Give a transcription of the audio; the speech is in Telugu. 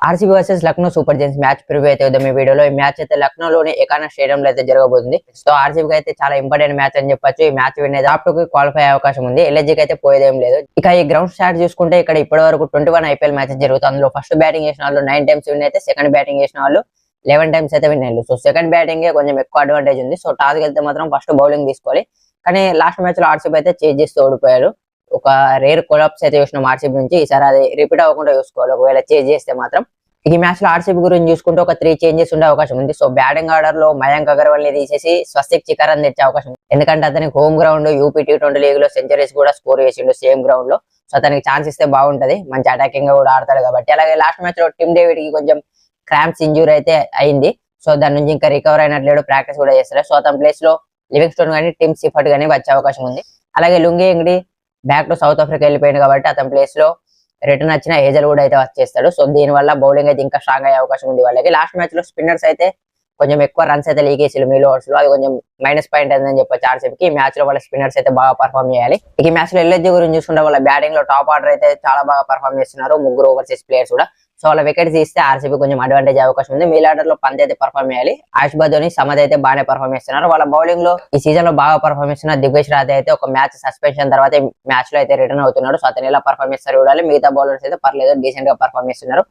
RCB versus Lucknow super Giants match preview అయితే ఉంది. మీ వీడియోలో ఈ మ్యాచ్ అయితే లక్నోలోని ఎకానా స్టేడియం లో అయితే జరగబోతుంది. సో ఆర్సీబీకి అయితే చాలా ఇంపార్టెంట్ మ్యాచ్ అని చెప్పొచ్చు. ఈ మ్యాచ్ విన్ అయితే టాప్ 2 కి క్వాలిఫై అయ్యే అవకాశం ఉంది. ఎల్ఎస్జీకి అయితే పోయేదేం లేదు. ఇక ఈ గ్రౌండ్ స్టార్ట్ చూసుకుంటే ఇక్కడ ఇప్పటి వరకు 21 ఐపీఎల్ మ్యాచెస్ జరుగుతుంది. అందులో ఫస్ట్ బ్యాటింగ్ చేసిన వాళ్ళు 9 టైమ్స్ విన్ అయితే, సెకండ్ బ్యాటింగ్ చేసిన వాళ్ళు 11 టైమ్స్ అయితే విన్ అయ్యారు. సో సెకండ్ బ్యాటింగ్ కొంచెం ఎక్కువ అడ్వాంటేజ్ ఉంది. సో టాస్ వెళ్తే మాత్రం ఫస్ట్ బౌలింగ్ తీసుకోవాలి. కానీ లాస్ట్ మ్యాచ్ లో ఆర్సీబీ అయితే చేంజ్ చేస్తూ ఓడిపోయారు. ఒక రేర్ కొలాప్స్ అయితే చూసినాం ఆర్సీబీ నుంచి. ఈసారి అది రిపీట్ అవ్వకుండా చూసుకోవాలి. ఒకవేళ చేంజ్ చేస్తే మాత్రం ఈ మ్యాచ్ లో ఆర్సీబీ గురించి చూసుకుంటే ఒక 3 చేంజెస్ ఉండే అవకాశం ఉంది. సో బ్యాటింగ్ ఆర్డర్ లో మయాంక్ అగర్వాల్ ని తీసేసి స్వస్తిక్ చికరన్ తెచ్చే అవకాశం ఉంది. ఎందుకంటే అతనికి home ground UP T20 league లో సెంచరీస్ కూడా స్కోర్ చేసిండు సేమ్ గ్రౌండ్ లో. సో అతనికి ఛాన్స్ ఇస్తే బాగుంటది. మంచి అటాకింగ్ గా కూడా ఆడతాడు కాబట్టి. అలాగే లాస్ట్ మ్యాచ్ లో టిమ్ డేవిడ్ కి కొంచెం క్రాంప్స్ ఇంజూరీ అయితే అయింది. సో దాని నుంచి ఇంకా రికవర్ అయినట్లేడు, ప్రాక్టీస్ కూడా చేస్తారు. సో అతని ప్లేస్ లో లివింగ్స్టోన్ గానీ టిమ్ సిఫర్ట్ గానీ వచ్చే అవకాశం ఉంది. అలాగే Lungi Ngidi back to South Africa వెళ్ళిపోయింది కాబట్టి అతని ప్లేస్ లో రిటర్న్ వచ్చిన హేజల్ కూడా అయితే వచ్చేస్తాడు. సో దీని వల్ల బౌలింగ్ అయితే ఇంకా స్ట్రాంగ్ అయ్యే అవకాశం ఉంది వాళ్ళకి. లాస్ట్ మ్యాచ్ లో స్పిన్నర్స్ అయితే కొంచెం ఎక్కువ రన్స్ అయితే లీక్ చేసి మిడిల్ ఓవర్స్ లో, అది కొంచెం మైనస్ పాయింట్ అయిందని చెప్పొచ్చు ఆర్సీబీకి. ఈ మ్యాచ్ లో వాళ్ళ స్పిన్నర్స్ అయితే బాగా పర్ఫామ్ చేయాలి. ఈ మ్యాచ్ లో ఎల్ఎస్జీ గురించి చూసుకుంటే వాళ్ళ బ్యాటింగ్ లో టాప్ ఆర్డర్ అయితే చాలా బాగా పర్ఫామ్ చేస్తున్నారు, ముగ్గురు ఓవర్సీస్ ప్లేయర్స్ కూడా. సో వాళ్ళ వికెట్స్ తీస్తే ఆర్సీబీ కొంచెం అడ్వాంటేజ్ అవకాశం ఉంది. మిడిల్ ఆర్డర్ లో పంత్ అయితే పర్ఫామ్ చేయాలి. ఆయుష్ బద్దోని సమద్ అయితే బాగానే పర్ఫామ్ చేస్తున్నారు. వాళ్ళ బౌలింగ్ లో ఈ సీజన్ లో బాగా పర్ఫామ్ చేస్తున్న దిగ్విజయ్ రాథ్ అయితే ఒక మ్యాచ్ సస్పెన్షన్ తర్వాత మ్యాచ్ లో అయితే రిటర్న్ అవుతున్నాడు. సో అతను ఎలా పర్ఫామ్ చేస్తారు చూడాలి. మిగతా బౌలర్స్ అయితే పర్లేదు, డీసెంట్ గా పర్ఫామ్ చేస్తున్నారు.